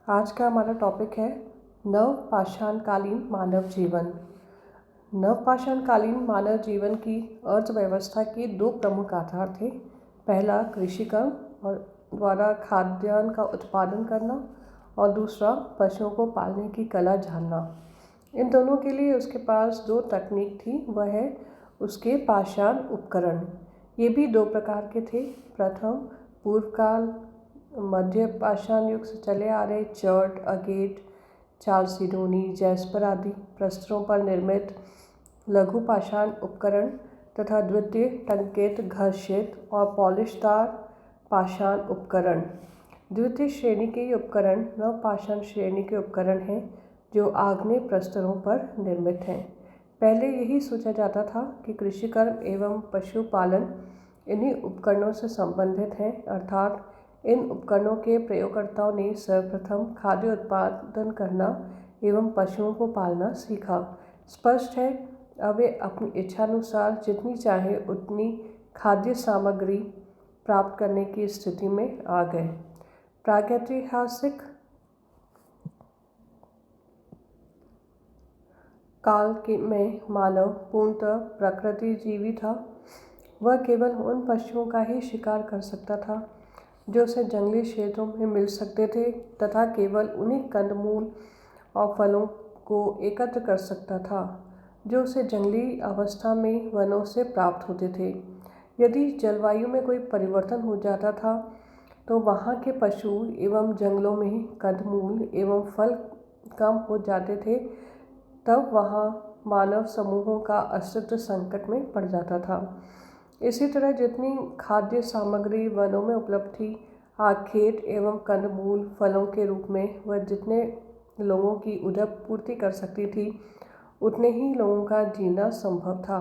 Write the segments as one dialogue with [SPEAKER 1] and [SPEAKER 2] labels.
[SPEAKER 1] आज का हमारा टॉपिक है नवपाषाणकालीन मानव जीवन। नवपाषाणकालीन मानव जीवन की अर्थव्यवस्था के दो प्रमुख आधार थे। पहला कृषि कर्म और द्वारा खाद्यान्न का उत्पादन करना और दूसरा पशुओं को पालने की कला जानना। इन दोनों के लिए उसके पास दो तकनीक थी, वह है उसके पाषाण उपकरण। ये भी दो प्रकार के थे। प्रथम पूर्व काल मध्य पाषाण युग से चले आ रहे चर्ट, अगेट, चालसिडोनी, जैस्पर आदि प्रस्तरों पर निर्मित लघु पाषाण उपकरण तथा द्वितीय टंकित, घर्षित और पॉलिशदार पाषाण उपकरण। द्वितीय श्रेणी के ये उपकरण नवपाषाण श्रेणी के उपकरण हैं जो आग्नेय प्रस्तरों पर निर्मित हैं। पहले यही सोचा जाता था कि कृषि कर्म एवं पशुपालन इन्हीं उपकरणों से संबंधित हैं, अर्थात इन उपकरणों के प्रयोगकर्ताओं ने सर्वप्रथम खाद्य उत्पादन करना एवं पशुओं को पालना सीखा। स्पष्ट है अब वे अपनी इच्छानुसार जितनी चाहे उतनी खाद्य सामग्री प्राप्त करने की स्थिति में आ गए। प्रागैतिहासिक काल में मानव पूर्णतः प्रकृति जीवी था। वह केवल उन पशुओं का ही शिकार कर सकता था जो उसे जंगली क्षेत्रों में मिल सकते थे तथा केवल उन्हीं कंदमूल और फलों को एकत्र कर सकता था जो उसे जंगली अवस्था में वनों से प्राप्त होते थे। यदि जलवायु में कोई परिवर्तन हो जाता था तो वहाँ के पशु एवं जंगलों में कंदमूल एवं फल कम हो जाते थे, तब वहाँ मानव समूहों का अस्तित्व संकट में पड़ जाता था। इसी तरह जितनी खाद्य सामग्री वनों में उपलब्ध थी, आखेट एवं कंदमूल फलों के रूप में वह जितने लोगों की उदर पूर्ति कर सकती थी, उतने ही लोगों का जीना संभव था।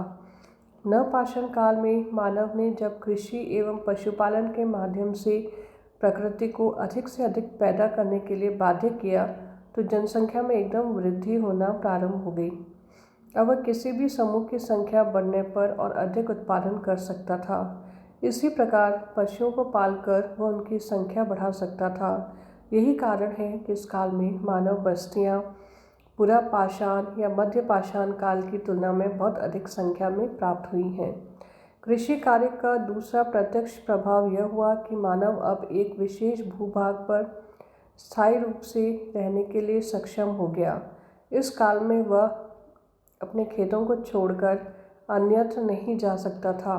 [SPEAKER 1] नवपाषाण काल में मानव ने जब कृषि एवं पशुपालन के माध्यम से प्रकृति को अधिक से अधिक पैदा करने के लिए बाध्य किया तो जनसंख्या में एकदम वृद्धि होना प्रारंभ हो गई। अब वह किसी भी समूह की संख्या बढ़ने पर और अधिक उत्पादन कर सकता था। इसी प्रकार पशुओं को पालकर वह उनकी संख्या बढ़ा सकता था। यही कारण है कि इस काल में मानव बस्तियां पुरा पाषाण या मध्य पाषाण काल की तुलना में बहुत अधिक संख्या में प्राप्त हुई हैं। कृषि कार्य का दूसरा प्रत्यक्ष प्रभाव यह हुआ कि मानव अब एक विशेष भूभाग पर स्थायी रूप से रहने के लिए सक्षम हो गया। इस काल में वह अपने खेतों को छोड़कर अन्यत्र नहीं जा सकता था।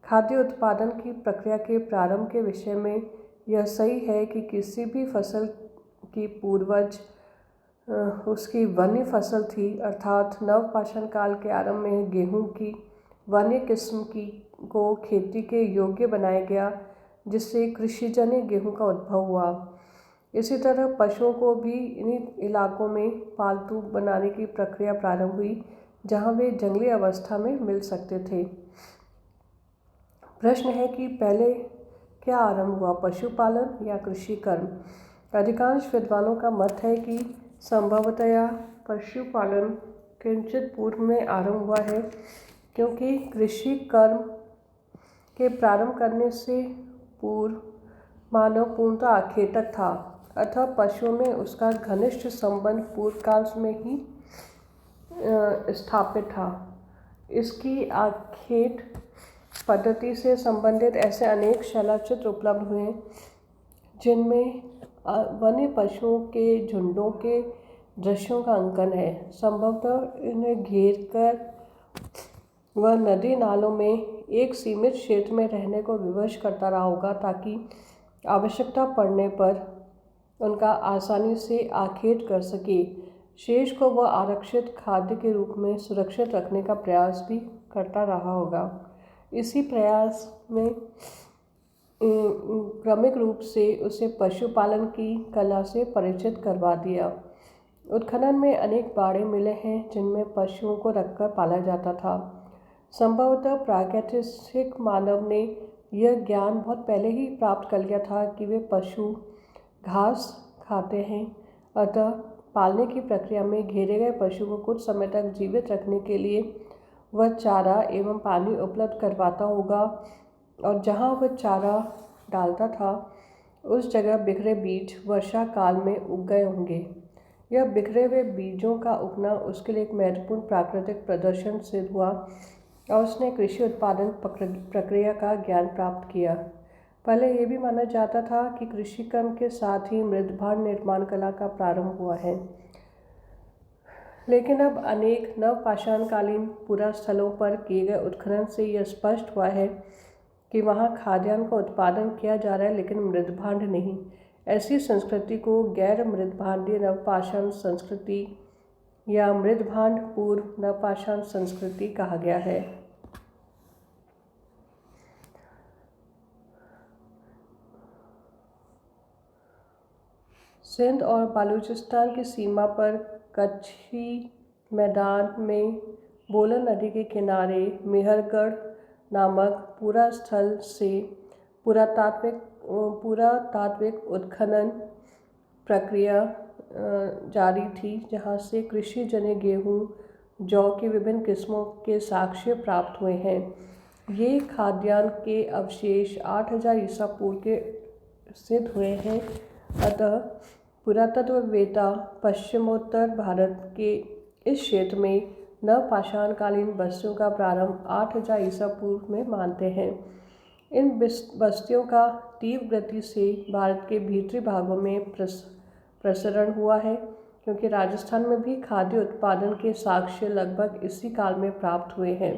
[SPEAKER 1] खाद्य उत्पादन की प्रक्रिया के प्रारंभ के विषय में यह सही है कि किसी भी फसल की पूर्वज उसकी वन्य फसल थी, अर्थात नवपाषाण काल के आरंभ में गेहूं की वन्य किस्म की को खेती के योग्य बनाया गया, जिससे कृषिजन्य गेहूं का उद्भव हुआ। इसी तरह पशुओं को भी इन्हीं इलाकों में पालतू बनाने की प्रक्रिया प्रारंभ हुई जहां वे जंगली अवस्था में मिल सकते थे। प्रश्न है कि पहले क्या आरंभ हुआ, पशुपालन या कृषि कर्म? अधिकांश विद्वानों का मत है कि संभवतया पशुपालन किंचित पूर्व में आरंभ हुआ है, क्योंकि कृषि कर्म के प्रारंभ करने से पूर्व मानव पूर्णतः आखेटक था, अतः पशुओं में उसका घनिष्ठ संबंध पूर्व काल में ही स्थापित था। इसकी आखेट पद्धति से संबंधित ऐसे अनेक शैलचित्र उपलब्ध हुए जिनमें वन्य पशुओं के झुंडों के दृश्यों का अंकन है। संभवतः इन्हें घेर कर वह नदी नालों में एक सीमित क्षेत्र में रहने को विवश करता रहा होगा ताकि आवश्यकता पड़ने पर उनका आसानी से आखेट कर सके। शेष को वह आरक्षित खाद्य के रूप में सुरक्षित रखने का प्रयास भी करता रहा होगा। इसी प्रयास में क्रमिक रूप से उसे पशुपालन की कला से परिचित करवा दिया। उत्खनन में अनेक बाड़े मिले हैं जिनमें पशुओं को रखकर पाला जाता था। संभवतः प्रागैतिहासिक मानव ने यह ज्ञान बहुत पहले ही प्राप्त कर लिया था कि वे पशु घास खाते हैं, अतः पालने की प्रक्रिया में घेरे गए पशु को कुछ समय तक जीवित रखने के लिए वह चारा एवं पानी उपलब्ध करवाता होगा, और जहाँ वह चारा डालता था उस जगह बिखरे बीज वर्षा काल में उग गए होंगे। यह बिखरे हुए बीजों का उगना उसके लिए एक महत्वपूर्ण प्राकृतिक प्रदर्शन सिद्ध हुआ और उसने कृषि उत्पादन प्रक्रिया का ज्ञान प्राप्त किया। पहले यह भी माना जाता था कि कृषि कर्म के साथ ही मृदभांड निर्माण कला का प्रारंभ हुआ है, लेकिन अब अनेक नवपाषाणकालीन पुरास्थलों पर किए गए उत्खनन से यह स्पष्ट हुआ है कि वहाँ खाद्यान्न का उत्पादन किया जा रहा है, लेकिन मृदभांड नहीं। ऐसी संस्कृति को गैर मृदभांडीय नवपाषाण संस्कृति या मृदभांड पूर्व नवपाषाण संस्कृति कहा गया है। सिंध और बलूचिस्तान की सीमा पर कच्छी मैदान में बोलन नदी के किनारे मेहरगढ़ नामक पुरास्थल से पुरातात्विक उत्खनन प्रक्रिया जारी थी, जहाँ से कृषि जन्य गेहूँ, जौ की विभिन्न किस्मों के साक्ष्य प्राप्त हुए हैं। ये खाद्यान्न के अवशेष 8000 ईसा पूर्व के सिद्ध हुए हैं। अतः पुरातत्ववेत्ता पश्चिमोत्तर भारत के इस क्षेत्र में नवपाषाणकालीन बस्तियों का प्रारंभ 8000 ईसा पूर्व में मानते हैं। इन बस्तियों का तीव्र गति से भारत के भीतरी भागों में प्रसरण हुआ है, क्योंकि राजस्थान में भी खाद्य उत्पादन के साक्ष्य लगभग इसी काल में प्राप्त हुए हैं।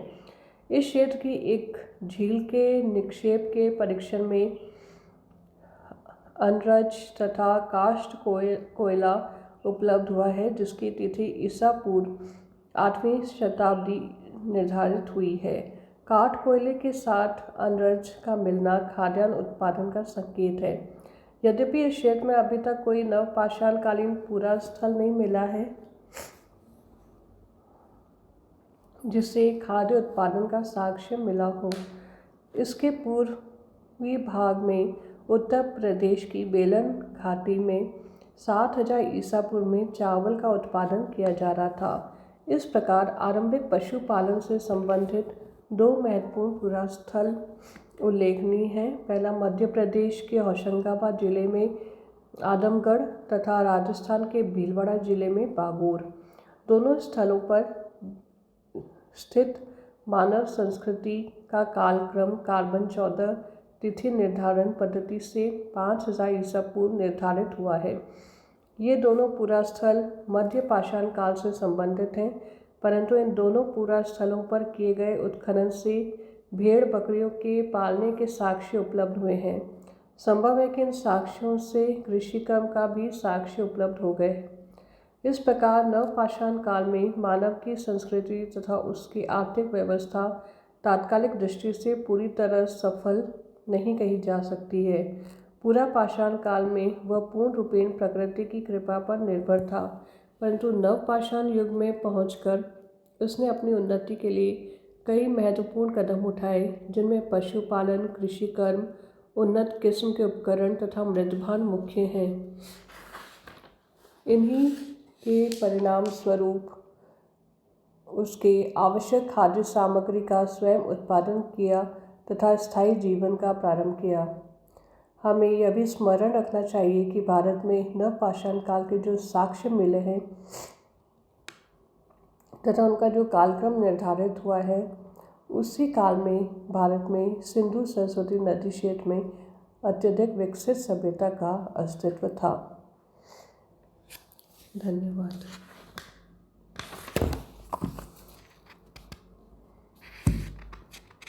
[SPEAKER 1] इस क्षेत्र की एक झील के निक्षेप के परीक्षण में अनरज तथा काष्ठ कोयला उपलब्ध हुआ है, जिसकी तिथि ईसा पूर्व 8वीं शताब्दी निर्धारित हुई है। काठ कोयले के साथ अनरज का मिलना खाद्यान्न उत्पादन का संकेत है। यद्यपि इस क्षेत्र में अभी तक कोई नवपाषाणकालीन पुरास्थल नहीं मिला है जिससे खाद्य उत्पादन का साक्ष्य मिला हो। इसके पूर्वी भाग में उत्तर प्रदेश की बेलन घाटी में 7000 ईसा पूर्व में चावल का उत्पादन किया जा रहा था। इस प्रकार आरंभिक पशुपालन से संबंधित दो महत्वपूर्ण पुरास्थल उल्लेखनीय हैं। पहला मध्य प्रदेश के होशंगाबाद जिले में आदमगढ़ तथा राजस्थान के भीलवाड़ा जिले में बागोर। दोनों स्थलों पर स्थित मानव संस्कृति का कालक्रम कार्बन 14 तिथि निर्धारण पद्धति से 5000 ईसा पूर्व निर्धारित हुआ है। ये दोनों पुरास्थल मध्य पाषाण काल से संबंधित हैं, परंतु इन दोनों पुरास्थलों पर किए गए उत्खनन से भेड़ बकरियों के पालने के साक्ष्य उपलब्ध हुए हैं। संभव है कि इन साक्ष्यों से कृषि कर्म का भी साक्ष्य उपलब्ध हो गए। इस प्रकार नवपाषाण काल में मानव की संस्कृति तथा उसकी आर्थिक व्यवस्था तात्कालिक दृष्टि से पूरी तरह सफल नहीं कही जा सकती है। पूरा पाषाण काल में वह पूर्ण रूपेण प्रकृति की कृपा पर निर्भर था, परंतु नवपाषाण युग में पहुंचकर उसने अपनी उन्नति के लिए कई महत्वपूर्ण कदम उठाए, जिनमें पशुपालन, कृषि कर्म, उन्नत किस्म के उपकरण तथा मृदभांड मुख्य हैं। इन्हीं के परिणाम स्वरूप उसके आवश्यक खाद्य सामग्री का स्वयं उत्पादन किया तथा स्थायी जीवन का प्रारंभ किया। हमें यह भी स्मरण रखना चाहिए कि भारत में नवपाषाण काल के जो साक्ष्य मिले हैं तथा उनका जो कालक्रम निर्धारित हुआ है, उसी काल में भारत में सिंधु सरस्वती नदी क्षेत्र में अत्यधिक विकसित सभ्यता का अस्तित्व था। धन्यवाद।